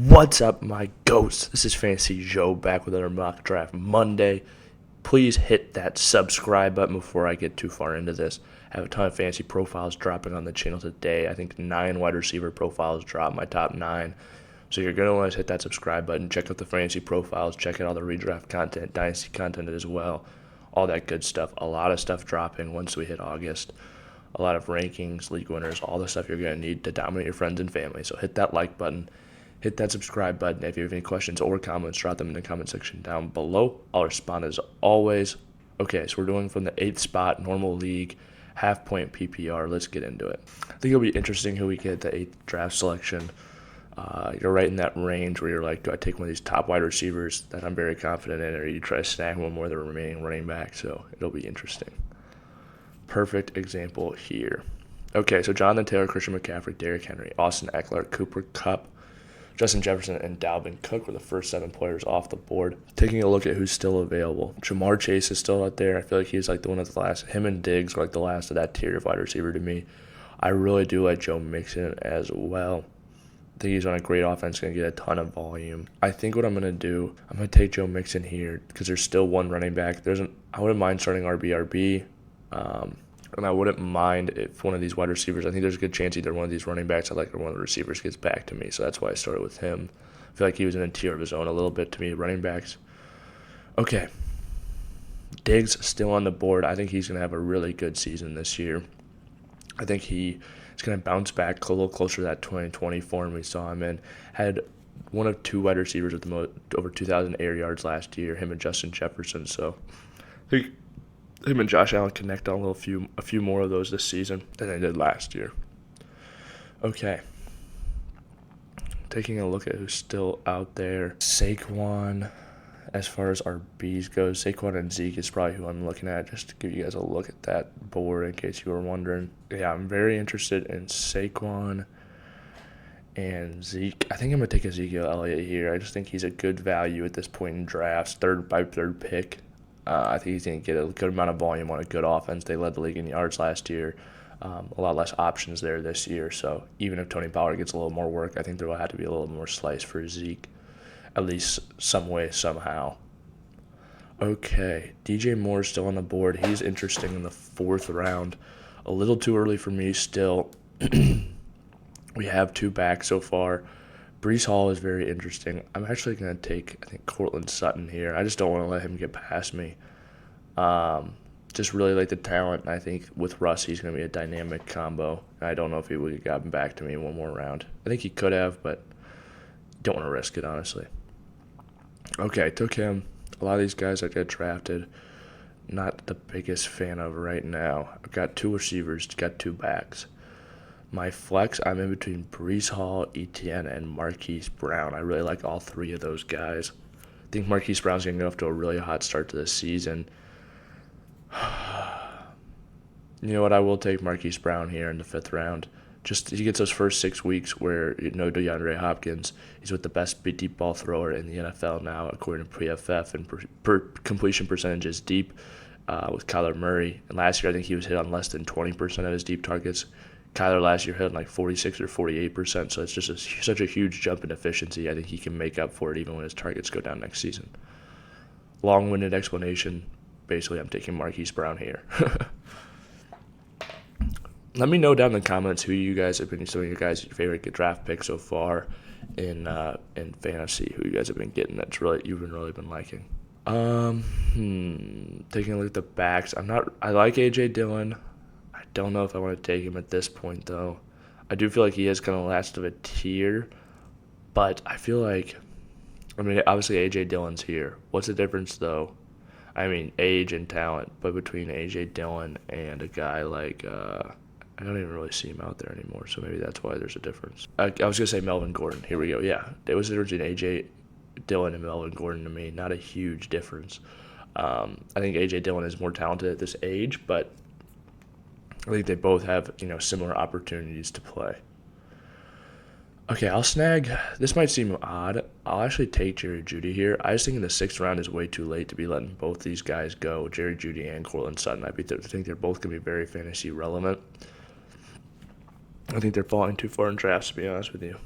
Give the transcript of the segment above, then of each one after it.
What's up, my ghosts? This is Fantasy Joe back with another mock draft Monday. Please hit that subscribe button before I get too far into this. I have a ton of fantasy profiles dropping on the channel today. I think 9 wide receiver profiles dropped, my top 9. So you're going to want to hit that subscribe button. Check out the fantasy profiles. Check out all the redraft content, dynasty content as well. All that good stuff. A lot of stuff dropping once we hit August. A lot of rankings, league winners, all the stuff you're going to need to dominate your friends and family. So hit that like button. Hit that subscribe button. If you have any questions or comments, drop them in the comment section down below. I'll respond as always. Okay, so we're doing from the 8th spot, normal league, half-point PPR. Let's get into it. I think it'll be interesting who we get at the 8th draft selection. You're right in that range where you're like, do I take one of these top wide receivers that I'm very confident in, or you try to snag one more of the remaining running back? So it'll be interesting. Perfect example here. Okay, so Jonathan Taylor, Christian McCaffrey, Derrick Henry, Austin Eckler, Cooper Kupp, Justin Jefferson, and Dalvin Cook were the first 7 players off the board. Taking a look at who's still available. Jamar Chase is still out there. I feel like he's like the one of the last. Him and Diggs are like the last of that tier of wide receiver to me. I really do like Joe Mixon as well. I think he's on a great offense, going to get a ton of volume. I think what I'm going to do, I'm going to take Joe Mixon here because there's still one running back. I wouldn't mind starting RB. And I wouldn't mind if one of these wide receivers, I think there's a good chance either one of these running backs I like or one of the receivers gets back to me. So that's why I started with him. I feel like he was in a tier of his own a little bit to me, running backs. Okay. Diggs still on the board. I think he's going to have a really good season this year. I think he is going to bounce back a little closer to that 2020 form we saw him in. Had one of 2 wide receivers with the most, over 2,000 air yards last year, him and Justin Jefferson. So I think him and Josh Allen connect on a few more of those this season than they did last year. Okay. Taking a look at who's still out there. Saquon, as far as our Bs goes, Saquon and Zeke is probably who I'm looking at, just to give you guys a look at that board in case you were wondering. Yeah, I'm very interested in Saquon and Zeke. I think I'm going to take Ezekiel Elliott here. I just think he's a good value at this point in drafts, third pick. I think he's going to get a good amount of volume on a good offense. They led the league in yards last year. A lot less options there this year. So even if Tony Pollard gets a little more work, I think there will have to be a little more slice for Zeke, at least some way, somehow. Okay, DJ Moore's still on the board. He's interesting in the 4th round. A little too early for me still. We have 2 back so far. Breece Hall is very interesting. I'm actually going to take, I think, Courtland Sutton here. I just don't want to let him get past me. Just really like the talent. I think with Russ, he's going to be a dynamic combo. I don't know if he would have gotten back to me one more round. I think he could have, but don't want to risk it, honestly. Okay, I took him. A lot of these guys that get drafted, not the biggest fan of right now. I've got 2 receivers, got 2 backs. My flex, I'm in between Breece Hall, Etienne, and Marquis Brown. I really like all 3 of those guys. I think Marquise Brown's going to get off to a really hot start to this season. You know what? I will take Marquise Brown here in the 5th round. Just he gets those first 6 weeks where DeAndre Hopkins. He's with the best deep ball thrower in the NFL now, according to PFF, and per completion percentages deep with Kyler Murray. And last year, I think he was hit on less than 20% of his deep targets. Kyler last year hit like 46 or 48%, so it's just such a huge jump in efficiency. I think he can make up for it even when his targets go down next season. Long-winded explanation. Basically, I'm taking Marquise Brown here. Let me know down in the comments who you guys have been, some of your guys' favorite draft picks so far in fantasy. Who you guys have been getting that's you've really been liking. Taking a look at the backs. I like AJ Dillon. I don't know if I want to take him at this point, though. I do feel like he is kind of last of a tier, but I feel like, obviously A.J. Dillon's here. What's the difference, though? Age and talent, but between A.J. Dillon and a guy like, I don't even really see him out there anymore, so maybe that's why there's a difference. I was going to say Melvin Gordon. Here we go. Yeah, there was a difference between A.J. Dillon and Melvin Gordon to me. Not a huge difference. I think A.J. Dillon is more talented at this age, but I think they both have, similar opportunities to play. Okay, I'll snag. This might seem odd. I'll actually take Jerry Jeudy here. I just think in the 6th round is way too late to be letting both these guys go, Jerry Jeudy and Courtland Sutton. I think they're both going to be very fantasy relevant. I think they're falling too far in drafts, to be honest with you.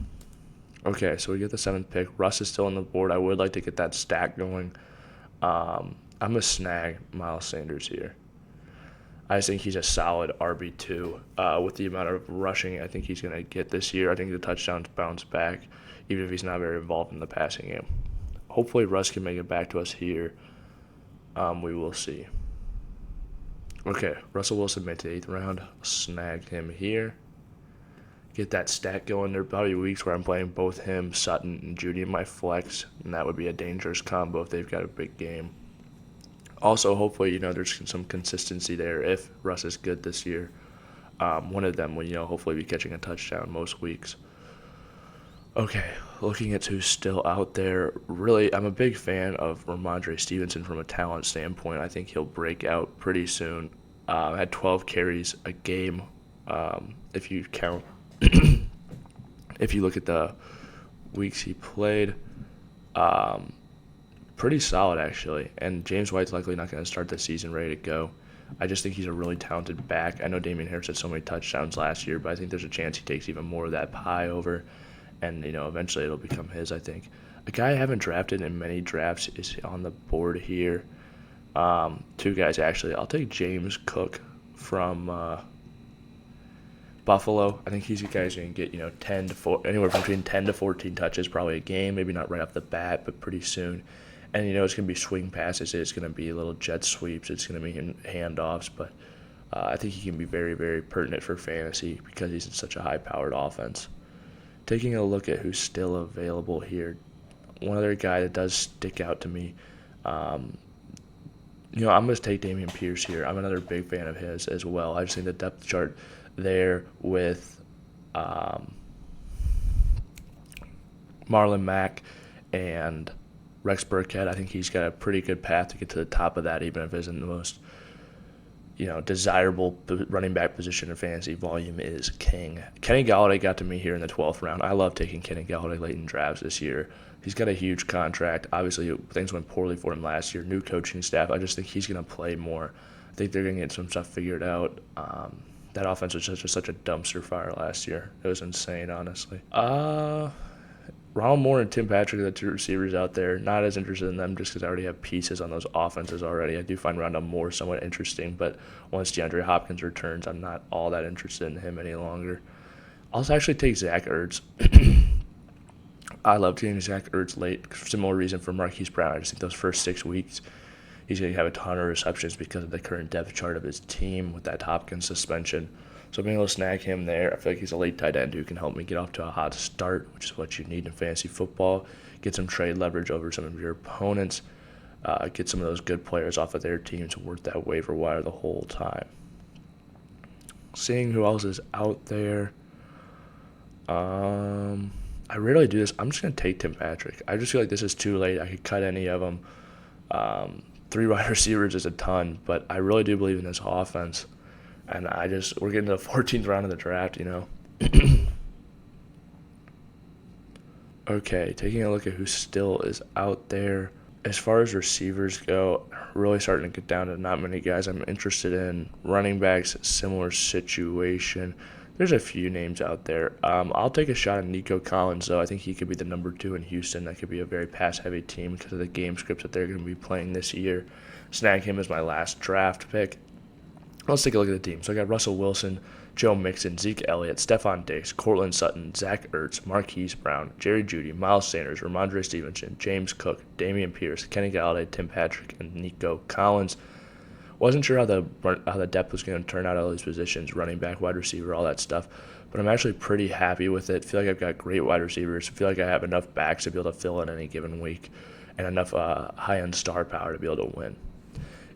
Okay, so we get the 7th pick. Russ is still on the board. I would like to get that stack going. I'm going to snag Miles Sanders here. I just think he's a solid RB2 with the amount of rushing I think he's going to get this year. I think the touchdowns bounce back, even if he's not very involved in the passing game. Hopefully Russ can make it back to us here. We will see. Okay, Russell Wilson made the 8th round. Snagged him here. Get that stack going. There are probably weeks where I'm playing both him, Sutton, and Jeudy in my flex, and that would be a dangerous combo if they've got a big game. Also, hopefully, there's some consistency there if Russ is good this year. One of them will, hopefully be catching a touchdown most weeks. Okay, looking at who's still out there, really, I'm a big fan of Ramondre Stevenson from a talent standpoint. I think he'll break out pretty soon. Had 12 carries a game, if you count. If you look at the weeks he played, pretty solid actually. And James White's likely not going to start the season ready to go. I just think he's a really talented back. I know Damian Pierce had so many touchdowns last year, but I think there's a chance he takes even more of that pie over, and eventually it'll become his. I think a guy I haven't drafted in many drafts is on the board here. 2 guys actually. I'll take James Cook from Buffalo. I think he's a guy who's going to get 10 to 4, anywhere between 10 to 14 touches probably a game. Maybe not right off the bat, but pretty soon. And it's going to be swing passes. It's going to be little jet sweeps. It's going to be handoffs. But I think he can be very, very pertinent for fantasy because he's in such a high-powered offense. Taking a look at who's still available here, one other guy that does stick out to me. I'm going to take Damian Pierce here. I'm another big fan of his as well. I just think the depth chart there with Marlon Mack and Rex Burkhead, I think he's got a pretty good path to get to the top of that, even if it isn't the most desirable running back position in fantasy. Volume is king. Kenny Golladay got to me here in the 12th round. I love taking Kenny Golladay late in drafts this year. He's got a huge contract. Obviously, things went poorly for him last year. New coaching staff. I just think he's going to play more. I think they're going to get some stuff figured out. That offense was just such a dumpster fire last year. It was insane, honestly. Ronald Moore and Tim Patrick are the 2 receivers out there. Not as interested in them just because I already have pieces on those offenses already. I do find Rondell Moore somewhat interesting, but once DeAndre Hopkins returns, I'm not all that interested in him any longer. I'll actually take Zach Ertz. I love taking Zach Ertz late. Similar reason for Marquis Brown. I just think those first 6 weeks, he's going to have a ton of receptions because of the current depth chart of his team with that Hopkins suspension. So being able to snag him there, I feel like he's a late tight end who can help me get off to a hot start, which is what you need in fantasy football. Get some trade leverage over some of your opponents. Get some of those good players off of their teams worth that waiver wire the whole time. Seeing who else is out there. I rarely do this. I'm just going to take Tim Patrick. I just feel like this is too late. I could cut any of them. 3 wide receivers is a ton, but I really do believe in this offense. And we're getting to the 14th round of the draft, Okay, taking a look at who still is out there. As far as receivers go, really starting to get down to not many guys I'm interested in. Running backs, similar situation. There's a few names out there. I'll take a shot at Nico Collins, though. I think he could be the number 2 in Houston. That could be a very pass-heavy team because of the game scripts that they're going to be playing this year. Snag him as my last draft pick. Let's take a look at the team. So I got Russell Wilson, Joe Mixon, Zeke Elliott, Stefon Diggs, Cortland Sutton, Zach Ertz, Marquis Brown, Jerry Jeudy, Miles Sanders, Ramondre Stevenson, James Cook, Damian Pierce, Kenny Golladay, Tim Patrick, and Nico Collins. Wasn't sure how the depth was going to turn out all these positions, running back, wide receiver, all that stuff. But I'm actually pretty happy with it. Feel like I've got great wide receivers. Feel like I have enough backs to be able to fill in any given week and enough high-end star power to be able to win.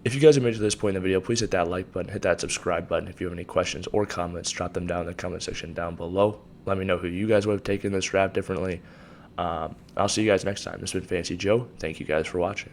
If you guys have made it to this point in the video, please hit that like button, hit that subscribe button. If you have any questions or comments, drop them down in the comment section down below. Let me know who you guys would have taken this draft differently. I'll see you guys next time. This has been Fancy Joe. Thank you guys for watching.